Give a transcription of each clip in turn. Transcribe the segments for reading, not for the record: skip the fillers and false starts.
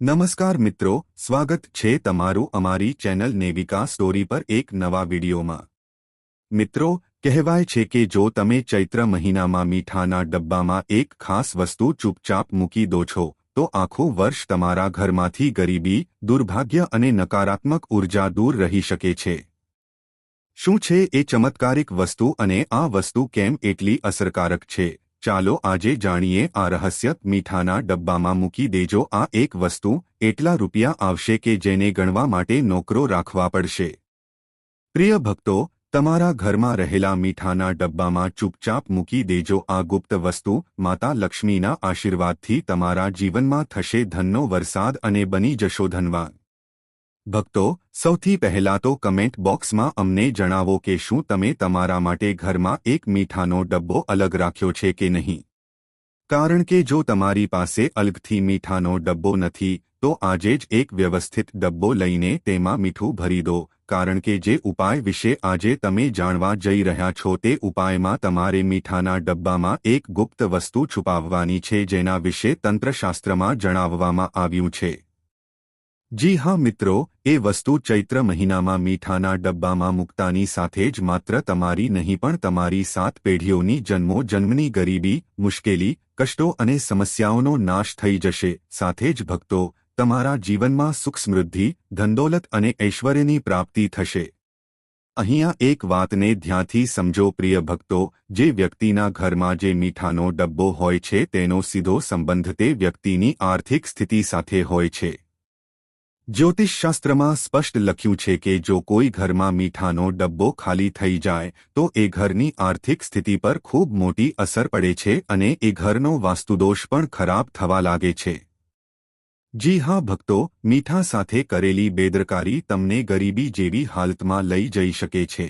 નમસ્કાર મિત્રો, સ્વાગત છે તમારું અમારી ચેનલ નેવિકા સ્ટોરી પર એક નવા વિડીયોમાં। મિત્રો, કહેવાય છે કે જો તમે ચૈત્ર મહિનામાં મીઠાના ડબ્બામાં એક ખાસ વસ્તુ ચૂપચાપ મૂકી દો છો તો આખું વર્ષ તમારા ઘરમાંથી ગરીબી, દુર્ભાગ્ય અને નકારાત્મક ઉર્જા દૂર રહી શકે છે। શું છે એ ચમત્કારિક વસ્તુ અને આ વસ્તુ કેમ એટલી અસરકારક છે? ચાલો આજે જાણીએ આ રહસ્ય। મીઠાના ડબ્બામાં મૂકી દેજો આ એક વસ્તુ, એટલા રૂપિયા આવશે કે જેને ગણવા માટે નોકરો રાખવા પડશે। પ્રિય ભક્તો, તમારા ઘરમાં રહેલા મીઠાના ડબ્બામાં ચૂપચાપ મૂકી દેજો આ ગુપ્ત વસ્તુ। માતા લક્ષ્મીના આશીર્વાદથી તમારા જીવનમાં થશે ધનનો વરસાદ અને બની જશો ધનવાન। ભક્તો, સૌથી પહેલા તો કમેન્ટ બોક્સમાં અમને જણાવો કે શું તમે તમારા માટે ઘરમાં એક મીઠાનો ડબ્બો અલગ રાખ્યો છે કે નહીં। કારણ કે જો તમારી પાસે અલગથી મીઠાનો ડબ્બો નથી તો આજે જ એક વ્યવસ્થિત ડબ્બો લઈને તેમાં મીઠું ભરી દો। કારણ કે જે ઉપાય વિશે આજે તમે જાણવા જઈ રહ્યા છો તે ઉપાયમાં તમારે મીઠાના ડબ્બામાં એક ગુપ્ત વસ્તુ છુપાવવાની છે જેના વિશે તંત્રશાસ્ત્રમાં જણાવવામાં આવ્યું છે। જી હા મિત્રો, એ વસ્તુ ચૈત્ર મહિનામાં મીઠાના ડબ્બામાં મૂકતાની સાથે જ માત્ર તમારી નહીં પણ તમારી 7 પેઢીઓની જન્મોજન્મની ગરીબી, મુશ્કેલી, કષ્ટો અને સમસ્યાઓનો નાશ થઈ જશે। સાથે જ ભક્તો, તમારા જીવનમાં સુખ સમૃદ્ધિ, ધનદોલત અને ઐશ્વર્યની પ્રાપ્તિ થશે। અહીંયા એક વાતને ધ્યાનથી સમજો પ્રિય ભક્તો, જે વ્યક્તિના ઘરમાં જે મીઠાનો ડબ્બો હોય છે તેનો સીધો સંબંધ તે વ્યક્તિની આર્થિક સ્થિતિ સાથે હોય છે। જ્યોતિષશાસ્ત્રમાં સ્પષ્ટ લખ્યું છે કે જો કોઈ ઘરમાં મીઠાનો ડબ્બો ખાલી થઈ જાય તો એ ઘરની આર્થિક સ્થિતિ પર ખૂબ મોટી અસર પડે છે અને એ ઘરનો વાસ્તુદોષ પણ ખરાબ થવા લાગે છે। જી હા ભક્તો, મીઠા સાથે કરેલી બેદરકારી તમને ગરીબી જેવી હાલતમાં લઈ જઈ શકે છે।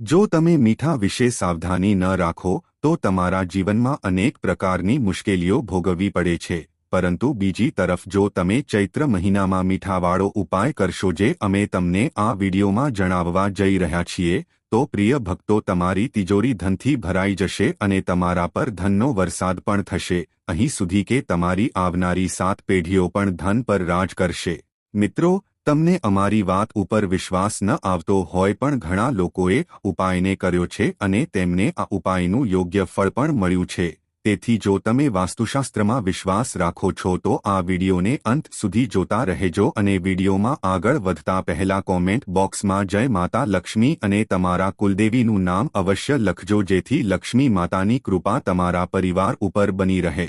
જો તમે મીઠા વિશે સાવધાની ન રાખો તો તમારા જીવનમાં અનેક પ્રકારની મુશ્કેલીઓ ભોગવવી પડે છે। પરંતુ બીજી તરફ જો તમે ચૈત્ર મહિનામાં મીઠાવાળો ઉપાય કરશો જે અમે તમને આ વિડીયોમાં જણાવવા જઈ રહ્યા છીએ તો પ્રિય ભક્તો તમારી તિજોરી ધનથી ભરાઈ જશે અને તમારા પર ધનનો વરસાદ પણ થશે। અહીં સુધી કે તમારી આવનારી 7 પેઢીઓ પણ ધન પર રાજ કરશે। મિત્રો, તમને અમારી વાત ઉપર વિશ્વાસ ન આવતો હોય પણ ઘણા લોકોએ ઉપાયને કર્યો છે અને તેમને આ ઉપાયનું યોગ્ય ફળ પણ મળ્યું છે। તેથી જો તમે વાસ્તુશાસ્ત્રમાં વિશ્વાસ રાખો છો તો આ વિડીયોને અંત સુધી જોતા રહેજો અને વિડીયોમાં આગળ વધતા પહેલા કોમેન્ટ બોક્સમાં જય માતા લક્ષ્મી અને તમારા કુલદેવીનું નામ અવશ્ય લખજો જેથી લક્ષ્મી માતાની કૃપા તમારા પરિવાર ઉપર બની રહે।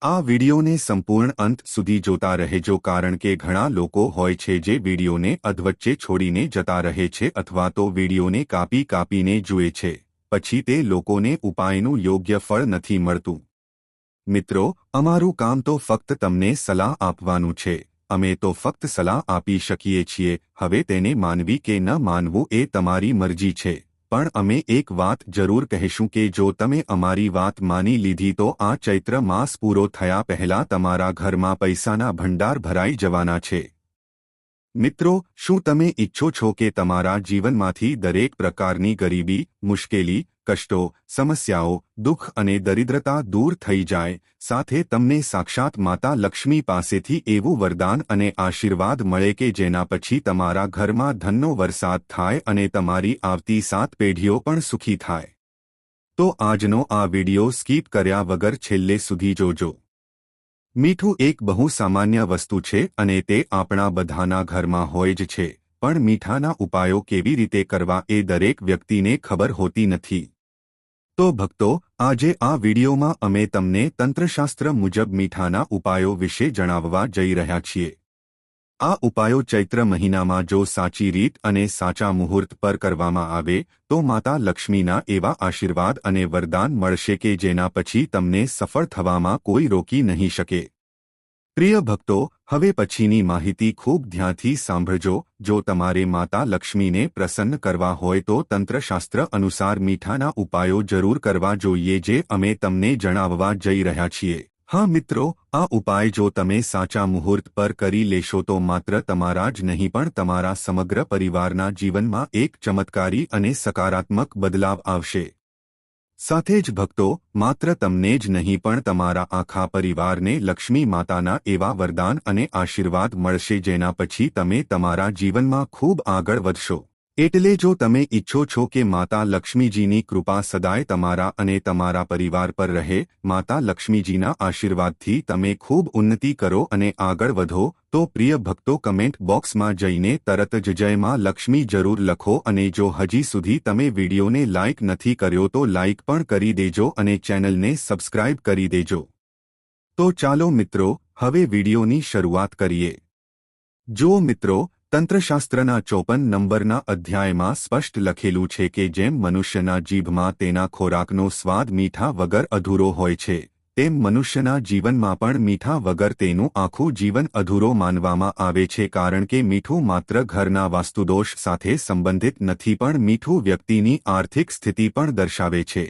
આ વિડીયોને સંપૂર્ણ અંત સુધી જોતા રહેજો કારણ કે ઘણા લોકો હોય છે જે વિડીયોને અધવચ્ચે છોડીને જતા રહે છે અથવા તો વિડીયોને કાપીને જુએ છે। પછી તે લોકોને ઉપાયનું યોગ્ય ફળ નથી મળતું। મિત્રો, અમારું કામ તો ફક્ત તમને સલાહ આપવાનું છે। અમે તો ફક્ત સલાહ આપી શકીએ છીએ। હવે તેને માનવી કે ન માનવું એ તમારી મરજી છે। પણ અમે એક વાત જરૂર કહેશું કે જો તમે અમારી વાત માની લીધી તો આ ચૈત્ર માસ પૂરો થયા પહેલા તમારા ઘરમાં પૈસાના ભંડાર ભરાઈ જવાના છે। મિત્રો, શું તમે ઈચ્છો છો કે તમારા જીવનમાંથી દરેક પ્રકારની ગરીબી, મુશ્કેલી, કષ્ટો, સમસ્યાઓ, દુઃખ અને દરિદ્રતા દૂર થઈ જાય, સાથે તમને સાક્ષાત માતા લક્ષ્મી પાસેથી એવું વરદાન અને આશીર્વાદ મળે કે જેના પછી તમારા ઘરમાં ધનનો વરસાદ થાય અને તમારી આવતી 7 પેઢીઓ પણ સુખી થાય? તો આજનો આ વિડીયો સ્કીપ કર્યા વગર છેલ્લે સુધી જોજો। મીઠું એક બહુ સામાન્ય વસ્તુ છે અને તે આપણા બધાના ઘરમાં હોય જ છે, પણ મીઠાના ઉપાયો કેવી રીતે કરવા એ દરેક વ્યક્તિને ખબર હોતી નથી। તો ભક્તો, આજે આ વિડીયોમાં અમે તમને તંત્રશાસ્ત્ર મુજબ મીઠાના ઉપાયો વિશે જણાવવા જઈ રહ્યા છીએ। આ ઉપાયો ચૈત્ર મહિનામાં જો સાચી રીત અને સાચા મુહૂર્ત પર કરવામાં આવે તો માતા લક્ષ્મીના એવા આશીર્વાદ અને વરદાન મળશે કે જેના પછી તમને સફળ થવામાં કોઈ રોકી નહીં શકે। પ્રિય ભક્તો, હવે પછીની માહિતી ખૂબ ધ્યાનથી સાંભળજો। જો તમારે માતા લક્ષ્મીને પ્રસન્ન કરવા હોય તો તંત્રશાસ્ત્ર અનુસાર મીઠાના ઉપાયો જરૂર કરવા જોઈએ જે અમે તમને જણાવવા જઈ રહ્યા છીએ। હા મિત્રો, આ ઉપાય જો તમે સાચા મુહૂર્ત પર કરી લેશો તો માત્ર તમારા જ નહીં પણ તમારા સમગ્ર પરિવારના જીવનમાં એક ચમત્કારી અને સકારાત્મક બદલાવ આવશે। સાથે જ ભક્તો, માત્ર તમને જ નહીં પણ તમારા આખા પરિવારને લક્ષ્મી માતાના એવા વરદાન અને આશીર્વાદ મળશે જેના પછી તમે તમારા જીવનમાં ખૂબ આગળ વધશો। એટલે જો તમે ઈચ્છો છો કે માતા લક્ષ્મીજીની કૃપા સદાય તમારા અને તમારા પરિવાર પર રહે, માતા લક્ષ્મીજીના આશીર્વાદથી તમે ખૂબ ઉન્નતિ કરો અને આગળ વધો, તો પ્રિય ભક્તો કમેન્ટ બોક્સમાં જઈને તરત જ જય માં લક્ષ્મી જરૂર લખો અને જો હજી સુધી તમે વિડીયોને લાઇક નથી કર્યો તો લાઇક પણ કરી દેજો અને ચેનલને સબસ્ક્રાઇબ કરી દેજો। તો ચાલો મિત્રો, હવે વિડીયોની શરૂઆત કરીએ। જો મિત્રો, તંત્રશાસ્ત્રના 54 નંબરના અધ્યાયમાં સ્પષ્ટ લખેલું છે કે જેમ મનુષ્યના જીભમાં તેના ખોરાકનો સ્વાદ મીઠા વગર અધૂરો હોય છે, તેમ મનુષ્યના જીવનમાં પણ મીઠા વગર તેનું આખું જીવન અધૂરો માનવામાં આવે છે કારણ કે મીઠું માત્ર ઘરના વાસ્તુદોષ સાથે સંબંધિત નથી પણ મીઠું વ્યક્તિની આર્થિક સ્થિતિ પણ દર્શાવે છે।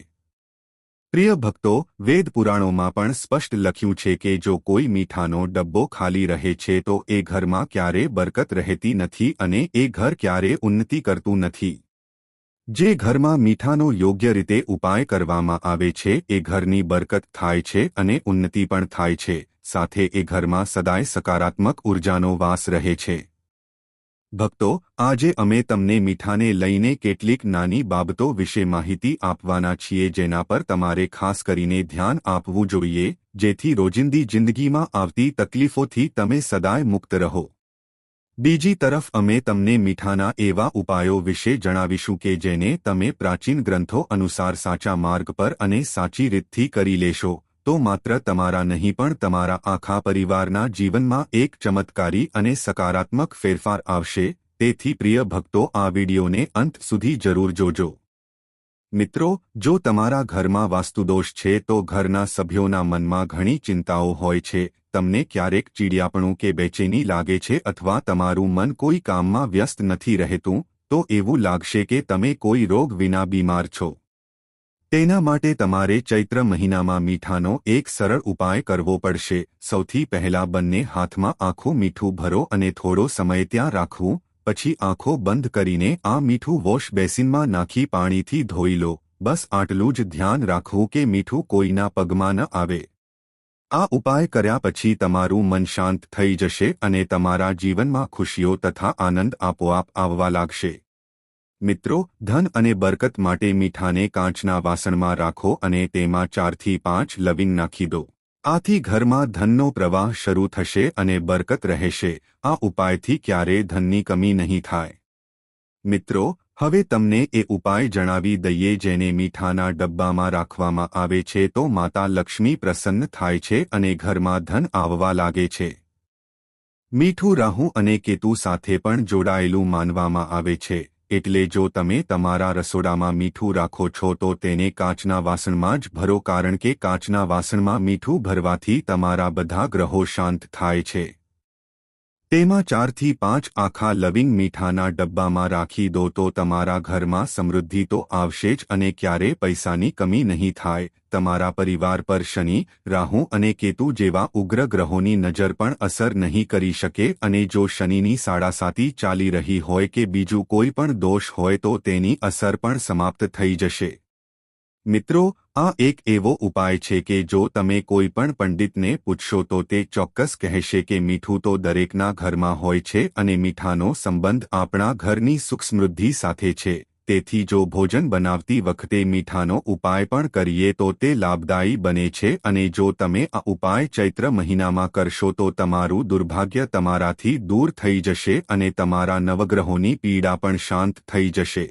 પ્રિય ભક્તો, વેદ પુરાણોમાં પણ સ્પષ્ટ લખ્યું છે કે જો કોઈ મીઠાનો ડબ્બો ખાલી રહે છે તો એ ઘરમાં ક્યારે બરકત રહેતી નથી અને એ ઘર ક્યારે ઉન્નતિ કરતું નથી। જે ઘરમાં મીઠાનો યોગ્ય રીતે ઉપાય કરવામાં આવે છે એ ઘરની બરકત થાય છે અને ઉન્નતિ પણ થાય છે, સાથે એ ઘરમાં સદાય સકારાત્મક ઉર્જાનો વાસ રહે છે। ભક્તો, આજે અમે તમને મીઠાને લઈને કેટલીક નાની બાબતો વિશે માહિતી આપવાના છીએ જેના પર તમારે ખાસ કરીને ધ્યાન આપવું જોઈએ, જેથી રોજિંદી જિંદગીમાં આવતી તકલીફોથી તમે સદાય મુક્ત રહો। બીજી તરફ અમે તમને મીઠાના એવા ઉપાયો વિશે જણાવીશું કે જેને તમે પ્રાચીન ગ્રંથો અનુસાર સાચા માર્ગ પર અને સાચી રીતથી કરી લેશો તો માત્ર તમારા નહીં પણ તમારા આખા પરિવારના જીવનમાં એક ચમત્કારી અને સકારાત્મક ફેરફાર આવશે। તેથી પ્રિય ભક્તો, આ વિડીયોને અંત સુધી જરૂર જોજો। મિત્રો, જો તમારા ઘરમાં વાસ્તુદોષ છે તો ઘરના સભ્યોના મનમાં ઘણી ચિંતાઓ હોય છે, તમને ક્યારેક ચીડિયાપણું કે બેચેની લાગે છે અથવા તમારું મન કોઈ કામમાં વ્યસ્ત નથી રહેતું, તો એવું લાગશે કે તમે કોઈ રોગ વિના બીમાર છો। તેના માટે તમારે ચૈત્ર મહિનામાં મીઠાનો એક સરળ ઉપાય કરવો પડશે। સૌથી પહેલા બંને હાથમાં આખું મીઠું ભરો અને થોડો સમય ત્યાં રાખવું, પછી આંખો બંધ કરીને આ મીઠું વોશ બેસિનમાં નાખી પાણીથી ધોઈ લો। બસ આટલું જ ધ્યાન રાખવું કે મીઠું કોઈના પગમાં ન આવે। આ ઉપાય કર્યા પછી તમારું મન શાંત થઈ જશે અને તમારા જીવનમાં ખુશીઓ તથા આનંદ આપોઆપ આવવા લાગશે। મિત્રો, ધન અને બરકત માટે મીઠાને કાચના વાસણમાં રાખો અને તેમાં 4 થી 5 લવિંગ નાખી દો। આથી ઘરમાં ધનનો પ્રવાહ શરૂ થશે અને બરકત રહેશે। આ ઉપાયથી ક્યારેય ધનની કમી નહીં થાય। મિત્રો, હવે તમને એ ઉપાય જણાવી દઈએ જેને મીઠાના ડબ્બામાં રાખવામાં આવે છે તો માતા લક્ષ્મી પ્રસન્ન થાય છે અને ઘરમાં ધન આવવા લાગે છે। મીઠું રાહુ અને કેતુ સાથે પણ જોડાયેલું માનવામાં આવે છે, એટલે જો તમે તમારા રસોડામાં મીઠું રાખો છો તો તેને કાચના વાસણમાં જ ભરો કારણ કે કાચના વાસણમાં મીઠું ભરવાથી તમારા બધા ગ્રહો શાંત થાય છે। તેમાં 4 થી 5 આખા લવિંગ મીઠાના ડબ્બામાં રાખી દો તો તમારા ઘરમાં સમૃદ્ધિ તો આવશે જ અને ક્યારે પૈસાની કમી નહીં થાય। તમારા પરિવાર પર શનિ, રાહુ અને કેતુ જેવા ઉગ્ર ગ્રહોની નજર પણ અસર નહીં કરી શકે અને જો શનિની સાડાસાતી ચાલી રહી હોય કે બીજું કોઈ પણ દોષ હોય તો તેની અસર પણ સમાપ્ત થઈ જશે। મિત્રો, આ એક એવો ઉપાય છે કે જો તમે કોઈ પણ પંડિતને પૂછશો તો તે ચોક્કસ કહેશે કે મીઠું તો દરેકના ઘરમાં હોય છે અને મીઠાનો સંબંધ આપણા ઘરની સુખ સમૃદ્ધિ સાથે છે। તેથી જો ભોજન બનાવતી વખતે મીઠાનો ઉપાય પણ કરીએ તો તે લાભદાયી બને છે અને જો તમે આ ઉપાય ચૈત્ર મહિનામાં કરશો તો તમારું દુર્ભાગ્ય તમારાથી દૂર થઈ જશે અને તમારા નવગ્રહોની પીડા પણ શાંત થઈ જશે।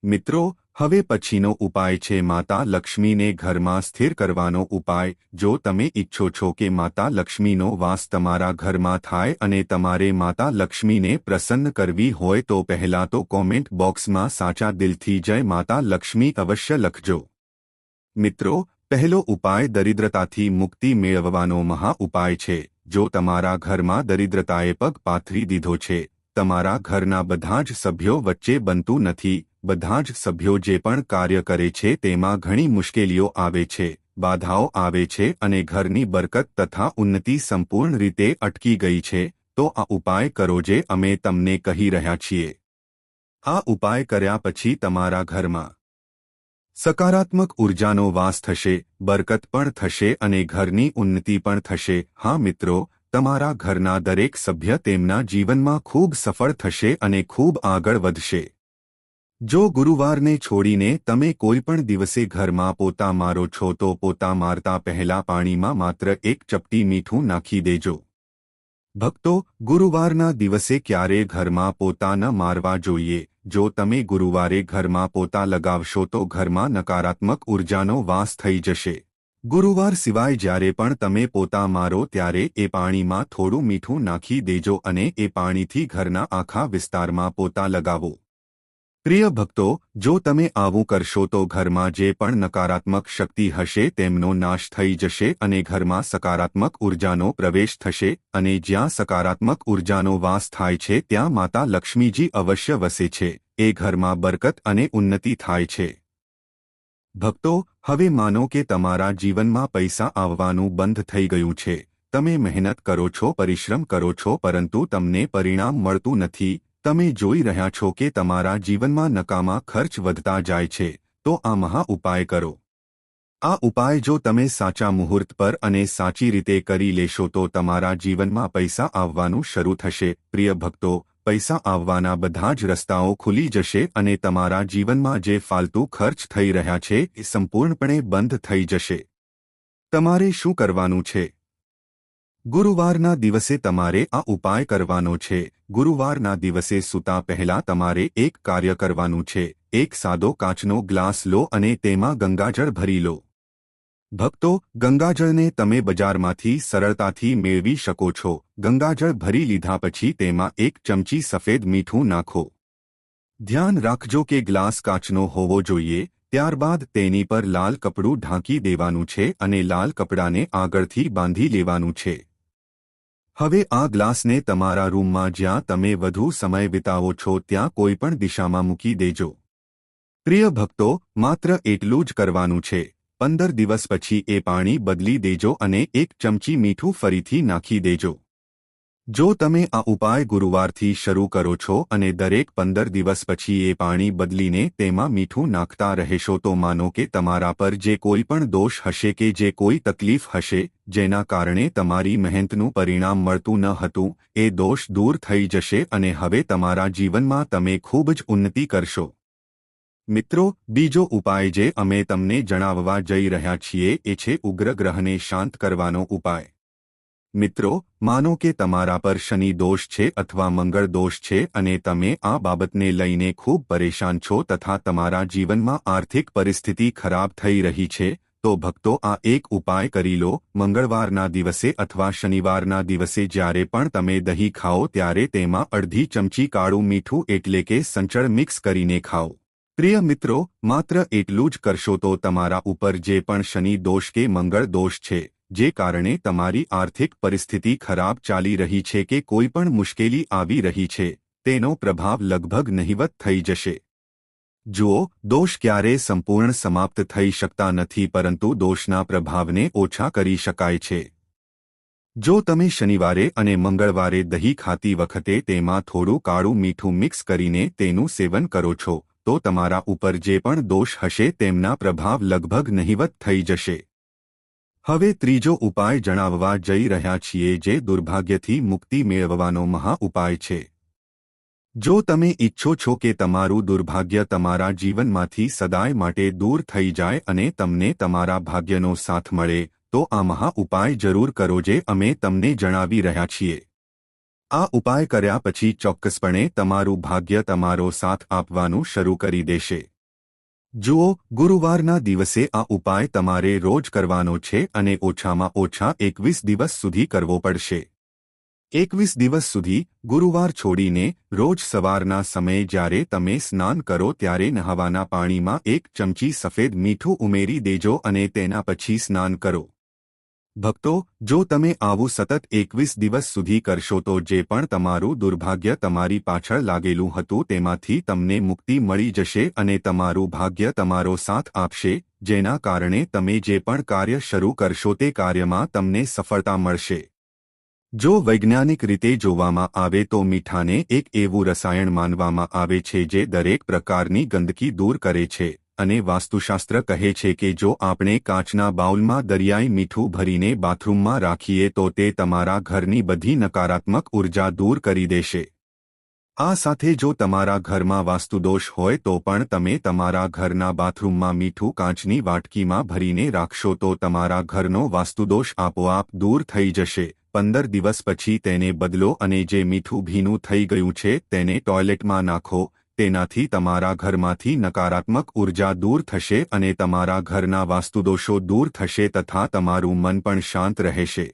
મિત્રો, હવે પછીનો ઉપાય છે માતા લક્ષ્મીને ઘરમાં સ્થિર કરવાનો ઉપાય। જો તમે ઈચ્છો છો કે માતા લક્ષ્મીનો વાસ તમારા ઘરમાં થાય અને તમારે માતા લક્ષ્મીને પ્રસન્ન કરવી હોય તો પહેલા તો કોમેન્ટ બોક્સમાં સાચા દિલથી જય માતા લક્ષ્મી અવશ્ય લખજો। મિત્રો, પહેલો ઉપાય દરિદ્રતાથી મુક્તિ મેળવવાનો મહા ઉપાય છે। જો તમારા ઘરમાં દરિદ્રતાએ પગ પાથરી દીધો છે, તમારા ઘરના બધા જ સભ્યો વચ્ચે બનતું નથી, બધા જ સભ્યો જે પણ કાર્ય કરે છે તેમાં ઘણી મુશ્કેલીઓ આવે છે, બાધાઓ આવે છે અને ઘરની બરકત તથા ઉન્નતિ સંપૂર્ણ રીતે અટકી ગઈ છે, તો આ ઉપાય કરો જે અમે તમને કહી રહ્યા છીએ। આ ઉપાય કર્યા પછી તમારા ઘરમાં સકારાત્મક ઉર્જાનો વાસ થશે, બરકત પણ થશે અને ઘરની ઉન્નતિ પણ થશે. હા મિત્રો, તમારા ઘરના દરેક સભ્ય તેમના જીવનમાં ખૂબ સફળ થશે અને ખૂબ આગળ વધશે. જો ગુરુવારને છોડીને તમે કોઈપણ દિવસે ઘરમાં પોતા મારો છો તો પોતા મારતા પહેલા પાણીમાં માત્ર એક ચપટી મીઠું નાખી દેજો. ભક્તો, ગુરુવારના દિવસે ક્યારેય ઘરમાં પોતા ન મારવા જોઈએ. જો તમે ગુરુવારે ઘરમાં પોતા લગાવશો તો ઘરમાં નકારાત્મક ઉર્જાનો વાસ થઈ જશે. ગુરુવાર સિવાય જ્યારે પણ તમે પોતા મારો ત્યારે એ પાણીમાં થોડું મીઠું નાખી દેજો અને એ પાણીથી ઘરના આખા વિસ્તારમાં પોતા લગાવો. પ્રિય ભક્તો, જો તમે આવું કરશો તો ઘરમાં જે પણ નકારાત્મક શક્તિ હશે તેમનો નાશ થઈ જશે અને ઘરમાં સકારાત્મક ઉર્જાનો પ્રવેશ થશે અને જ્યાં સકારાત્મક ઉર્જાનો વાસ થાય છે ત્યાં માતા લક્ષ્મીજી અવશ્ય વસે છે. એ ઘરમાં બરકત અને ઉન્નતિ થાય છે. ભક્તો, હવે માનો કે તમારા જીવનમાં પૈસા આવવાનું બંધ થઈ ગયું છે. તમે મહેનત કરો છો, પરિશ્રમ કરો છો, પરંતુ તમને પરિણામ મળતું નથી. તમે જોઈ રહ્યા છો કે તમારા જીવનમાં નકામા ખર્ચ વધતા જાય છે. તો આ મહા ઉપાય કરો. આ ઉપાય જો તમે સાચા મુહૂર્ત પર અને સાચી રીતે કરી લેશો તો તમારા જીવનમાં પૈસા આવવાનું શરૂ થશે. પ્રિય ભક્તો, પૈસા આવવાના બધા જ રસ્તાઓ ખુલી જશે અને તમારા જીવનમાં જે ફાલતુ ખર્ચ થઈ રહ્યા છે એ સંપૂર્ણપણે બંધ થઈ જશે. તમારે શું કરવાનું છે? ગુરુવારના દિવસે તમારે આ ઉપાય કરવાનો છે. ગુરુવારના દિવસે સૂતા પહેલા તમારે એક કાર્ય કરવાનું છે. એક સાદો કાચનો ગ્લાસ લો અને તેમાં ગંગાજળ ભરી લો. ભક્તો, ગંગાજળને તમે બજારમાંથી સરળતાથી મેળવી શકો છો. ગંગાજળ ભરી લીધા પછી તેમાં એક ચમચી સફેદ મીઠું નાખો. ધ્યાન રાખજો કે ગ્લાસ કાચનો હોવો જોઈએ. ત્યારબાદ તેની પર લાલ કપડું ઢાંકી દેવાનું છે અને લાલ કપડાને આગળથી બાંધી લેવાનું છે. હવે આ ગ્લાસને તમારા રૂમમાં જ્યાં તમે વધુ સમય વિતાવો છો ત્યાં કોઈપણ દિશામાં મૂકી દેજો. પ્રિય ભક્તો, માત્ર એટલું જ કરવાનું છે. 15 દિવસ પછી એ પાણી બદલી દેજો અને એક ચમચી મીઠું ફરીથી નાખી દેજો. જો તમે આ ઉપાય ગુરુવારથી શરૂ કરો છો અને દરેક 15 દિવસ પછી એ પાણી બદલીને તેમાં મીઠું નાખતા રહેશો તો માનો કે તમારા પર જે કોઈ પણ દોષ હશે કે જે કોઈ તકલીફ હશે જેના કારણે તમારી મહેનતનું પરિણામ મળતું ન હતું, એ દોષ દૂર થઈ જશે અને હવે તમારા જીવનમાં તમે ખૂબ જ ઉન્નતિ કરશો. મિત્રો, બીજો ઉપાય જે અમે તમને જણાવવા જઈ રહ્યા છીએ એ છે ઉગ્ર ગ્રહને શાંત કરવાનો ઉપાય. મિત્રો, માનો કે તમારા પર શનિ દોષ છે અથવા મંગળ દોષ છે અને તમે આ બાબતને લઈને ખૂબ પરેશાન છો તથા તમારા જીવનમાં આર્થિક પરિસ્થિતિ ખરાબ થઈ રહી છે, તો ભક્તો આ એક ઉપાય કરી લો. મંગળવારના દિવસે અથવા શનિવારના દિવસે જ્યારે પણ તમે દહીં ખાઓ ત્યારે તેમાં અડધી ચમચી કાળું મીઠું એટલે કે સંચળ મિક્સ કરીને ખાઓ. પ્રિય મિત્રો, માત્ર એટલું જ કરશો તો તમારા ઉપર જે પણ શનિ દોષ કે મંગળ દોષ છે, જે કારણે તમારી આર્થિક પરિસ્થિતિ ખરાબ ચાલી રહી છે કે કોઈ પણ મુશ્કેલી આવી રહી છે, તેનો પ્રભાવ લગભગ નહિવત થઈ જશે. જુઓ, દોષ ક્યારેય સંપૂર્ણ સમાપ્ત થઈ શકતા નથી પરંતુ દોષના પ્રભાવને ઓછા કરી શકાય છે. જો તમે શનિવારે અને મંગળવારે દહીં ખાતી વખતે તેમાં થોડું કાળું મીઠું મિક્સ કરીને તેનું સેવન કરો છો તો તમારા ઉપર જે પણ દોષ હશે તેમના પ્રભાવ લગભગ નહિવત થઈ જશે. હવે ત્રીજો ઉપાય જણાવવા જઈ રહ્યા છીએ જે દુર્ભાગ્યથી મુક્તિ મેળવવાનો મહા ઉપાય છે. જો તમે ઈચ્છો છો કે તમારું દુર્ભાગ્ય તમારા જીવનમાંથી સદાય માટે દૂર થઈ જાય અને તમને તમારા ભાગ્યનો સાથ મળે, તો આ મહા ઉપાય જરૂર કરો જે અમે તમને જણાવી રહ્યા છીએ. આ ઉપાય કર્યા પછી ચોક્કસપણે તમારું ભાગ્ય તમારો સાથ આપવાનું શરૂ કરી દેશે. જુઓ, ગુરુવારના દિવસે આ ઉપાય તમારે રોજ કરવાનો છે અને ઓછામાં ઓછા 21 દિવસ સુધી કરવો પડશે. 21 દિવસ સુધી, ગુરુવાર છોડીને, રોજ સવારના સમયે જ્યારે તમે સ્નાન કરો ત્યારે નહાવાના પાણીમાં 1 ચમચી સફેદ મીઠું ઉમેરી દેજો અને તેના પછી સ્નાન કરો. ભક્તો, જો તમે આવું સતત 21 દિવસ સુધી કરશો તો જે પણ તમારું દુર્ભાગ્ય તમારી પાછળ લાગેલું હતું તેમાંથી તમને મુક્તિ મળી જશે અને તમારું ભાગ્ય તમારો સાથ આપશે, જેના કારણે તમે જે પણ કાર્ય શરૂ કરશો તે કાર્યમાં તમને સફળતા મળશે. જો વૈજ્ઞાનિક રીતે જોવામાં આવે તો મીઠાને એક એવું રસાયણ માનવામાં આવે છે જે દરેક પ્રકારની ગંદકી દૂર કરે છે અને વાસ્તુશાસ્ત્ર કહે છે કે જો આપણે કાચના બાઉલમાં દરિયાઈ મીઠું ભરીને બાથરૂમમાં રાખીએ તો તે તમારા ઘરની બધી નકારાત્મક ઉર્જા દૂર કરી દેશે. આ સાથે જો તમારા ઘરમાં વાસ્તુદોષ હોય તો પણ તમે તમારા ઘરના બાથરૂમમાં મીઠું કાચની વાટકીમાં ભરીને રાખશો તો તમારા ઘરનો વાસ્તુદોષ આપોઆપ દૂર થઈ જશે. 15 દિવસ પછી તેને બદલો અને જે મીઠું ભીનું થઈ ગયું છે તેને ટોયલેટમાં નાખો. તેનાથી તમારા ઘરમાંથી નકારાત્મક ઉર્જા દૂર થશે અને તમારા ઘરના વાસ્તુદોષો દૂર થશે તથા તમારું મન પણ શાંત રહેશે.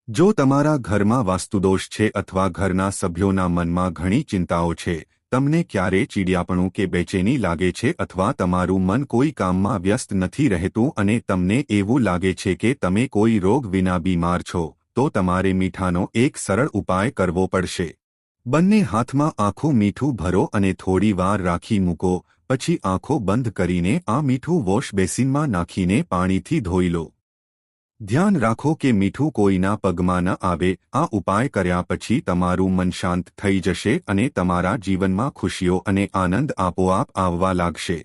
જો તમારા ઘરમાં વાસ્તુદોષ છે અથવા ઘરના સભ્યોના મનમાં ઘણી ચિંતાઓ છે, તમને ક્યારે ચીડિયાપણું કે બેચેની લાગે છે અથવા તમારું મન કોઈ કામમાં વ્યસ્ત નથી રહેતું અને તમને એવું લાગે છે કે તમે કોઈ રોગ વિના બીમાર છો, તો તમારે મીઠાનો એક સરળ ઉપાય કરવો પડશે. બંને હાથમાં આખું મીઠું ભરો અને થોડી વાર રાખી મૂકો. પછી આંખો બંધ કરીને આ મીઠું વોશ બેસિનમાં નાખીને પાણીથી ધોઈ લો. ધ્યાન રાખો કે મીઠું કોઈના પગમાં ન આવે. આ ઉપાય કર્યા પછી તમારું મન શાંત થઈ જશે અને તમારા જીવનમાં ખુશીઓ અને આનંદ આપોઆપ આવવા લાગશે.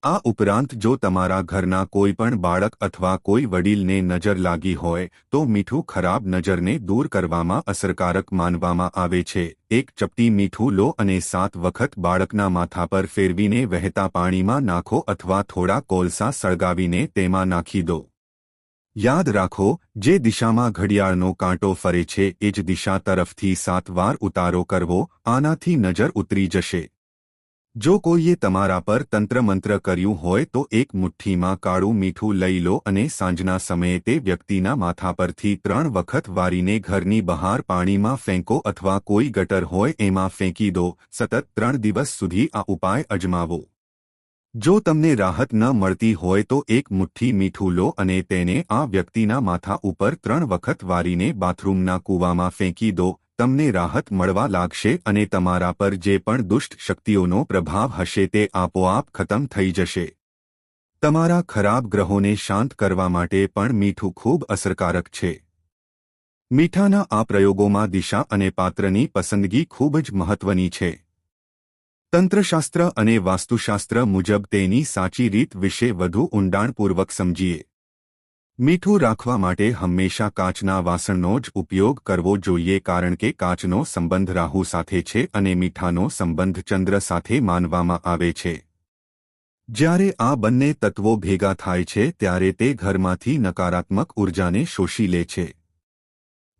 આ ઉપરાંત જો તમારા ઘરના કોઈ પણ બાળક અથવા કોઈ વડીલને નજર લાગી હોય તો મીઠું ખરાબ નજરને દૂર કરવામાં અસરકારક માનવામાં આવે છે. એક ચપટી મીઠું લો અને 7 વખત બાળકના માથા પર ફેરવીને વહેતા પાણીમાં નાખો અથવા થોડા કોલસા સળગાવીને તેમાં નાખી દો. યાદ રાખો, જે દિશામાં ઘડિયાળનો કાંટો ફરે છે એ જ દિશા તરફથી 7 વાર ઉતારો કરવો. આનાથી નજર ઉતરી જશે. જો કોઈએ તમારા પર તંત્રમંત્ર કર્યું હોય તો એક મુઠ્ઠીમાં કાળું મીઠું લઈ લો અને સાંજના સમયે તે વ્યક્તિના માથા પરથી 3 વખત વારીને ઘરની બહાર પાણીમાં ફેંકો અથવા કોઈ ગટર હોય એમાં ફેંકી દો. સતત 3 દિવસ સુધી આ ઉપાય અજમાવો. જો તમને રાહત ન મળતી હોય તો એક મુઠ્ઠી મીઠું લો અને તેને આ વ્યક્તિના માથા ઉપર 3 વખત વારીને બાથરૂમના કૂવામાં ફેંકી દો. તમને રાહત મળવા લાગશે અને તમારા પર જે પણ દુષ્ટ શક્તિઓનો પ્રભાવ હશે તે આપોઆપ ખતમ થઈ જશે. તમારા ખરાબ ગ્રહોને શાંત કરવા માટે પણ મીઠું ખૂબ અસરકારક છે. મીઠાના આ પ્રયોગોમાં દિશા અને પાત્રની પસંદગી ખૂબ જ મહત્વની છે. તંત્રશાસ્ત્ર અને વાસ્તુશાસ્ત્ર મુજબ તેની સાચી રીત વિશે વધુ ઊંડાણપૂર્વક સમજીએ. મીઠું રાખવા માટે હંમેશા કાચના વાસણનો જ ઉપયોગ કરવો જોઈએ કારણ કે કાચનો સંબંધ રાહુ સાથે છે અને મીઠાનો સંબંધ ચંદ્ર સાથે માનવામાં આવે છે. જ્યારે આ બંને તત્વો ભેગા થાય છે ત્યારે તે ઘરમાંથી નકારાત્મક ઉર્જાને શોષી લે છે.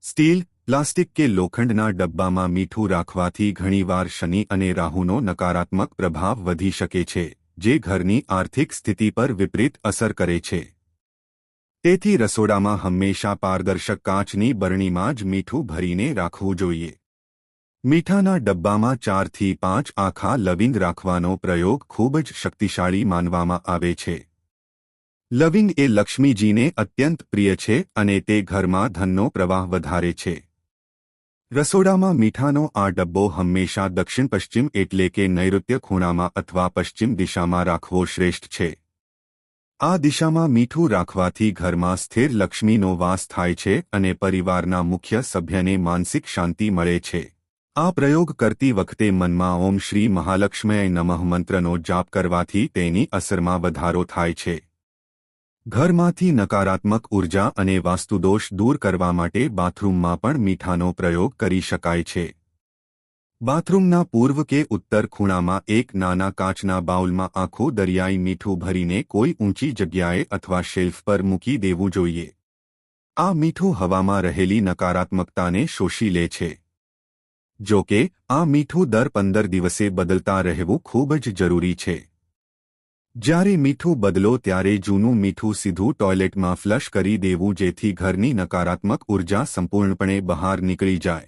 સ્ટીલ, પ્લાસ્ટિક કે લોખંડના ડબ્બામાં મીઠું રાખવાથી ઘણીવાર શનિ અને રાહુનો નકારાત્મક પ્રભાવ વધી શકે છે, જે ઘરની આર્થિક સ્થિતિ પર વિપરીત અસર કરે છે. તેથી રસોડામાં હંમેશા પારદર્શક કાચની બરણીમાં જ મીઠું ભરીને રાખવું જોઈએ. મીઠાના ડબ્બામાં 4 થી 5 આખા લવિંગ રાખવાનો પ્રયોગ ખૂબ જ શક્તિશાળી માનવામાં આવે છે. લવિંગ એ લક્ષ્મીજીને અત્યંત પ્રિય છે અને તે ઘરમાં ધનનો પ્રવાહ વધારે છે. રસોડામાં મીઠાનો આ ડબ્બો હંમેશા દક્ષિણ-પશ્ચિમ એટલે કે નૈઋત્ય ખૂણામાં અથવા પશ્ચિમ દિશામાં રાખવો શ્રેષ્ઠ છે. આ દિશામાં મીઠું રાખવાથી ઘરમાં સ્થિર લક્ષ્મીનો વાસ થાય છે અને પરિવારના મુખ્ય સભ્યને માનસિક શાંતિ મળે છે. આ પ્રયોગ કરતી વખતે મનમાં ઓમ શ્રી મહાલક્ષ્મ્યય નમઃ મંત્રનો જાપ કરવાથી તેની અસરમાં વધારો થાય છે. ઘરમાંથી નકારાત્મક ઉર્જા અને વાસ્તુદોષ દૂર કરવા માટે બાથરૂમમાં પણ મીઠાનો પ્રયોગ કરી શકાય છે. બાથરૂમના પૂર્વ કે ઉત્તર ખૂણામાં એક નાના કાચના બાઉલમાં આખું દરિયાઈ મીઠું ભરીને કોઈ ઊંચી જગ્યાએ અથવા શેલ્ફ પર મૂકી દેવું જોઈએ. આ મીઠું હવામાં રહેલી નકારાત્મકતાને શોષી લે છે. જો કે આ મીઠું દર 15 દિવસે બદલતા રહેવું ખૂબ જ જરૂરી છે. જ્યારે મીઠું બદલો ત્યારે જૂનું મીઠું સીધું ટોયલેટમાં ફ્લશ કરી દેવું જેથી ઘરની નકારાત્મક ઉર્જા સંપૂર્ણપણે બહાર નીકળી જાય.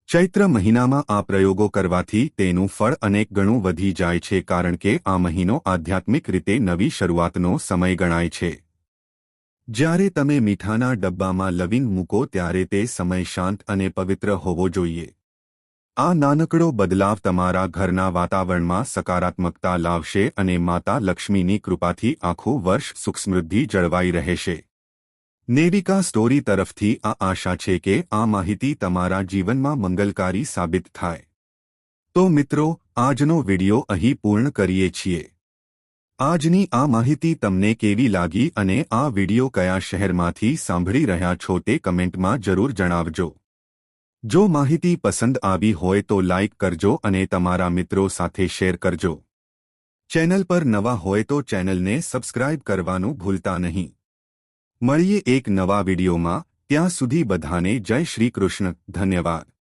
ચૈત્ર મહિનામાં આ પ્રયોગો કરવાથી તેનું ફળ અનેક ગણું વધી જાય છે કારણ કે આ મહિનો આધ્યાત્મિક રીતે નવી શરૂઆતનો સમય ગણાય છે. જ્યારે તમે મીઠાના ડબ્બામાં લવિંગ મૂકો ત્યારે તે સમય શાંત અને પવિત્ર હોવો જોઈએ. આ નાનકડો બદલાવ તમારા ઘરના વાતાવરણમાં સકારાત્મકતા લાવશે અને માતા લક્ષ્મીની કૃપાથી આખું વર્ષ સુખસમૃદ્ધિ જળવાઈ રહેશે. નેવિકા સ્ટોરી તરફથી આ આશા છે કે આ માહિતી તમારા જીવનમાં મંગલકારી સાબિત થાય. તો મિત્રો, આજનો વિડિયો અહીં પૂર્ણ કરીએ છીએ. આજની આ માહિતી તમને કેવી લાગી અને આ વિડિયો કયા શહેરમાંથી સાંભળી રહ્યા છો તે કમેન્ટમાં જરૂર જણાવજો. જો માહિતી પસંદ આવી હોય તો લાઇક કરજો અને તમારા મિત્રો સાથે શેર કરજો. ચેનલ પર નવા હોય તો ચેનલને સબસ્ક્રાઇબ કરવાનું ભૂલતા નહીં. મળીએ એક નવા વિડિયોમાં. ત્યાં સુધી બધાને જય શ્રી કૃષ્ણ. ધન્યવાદ.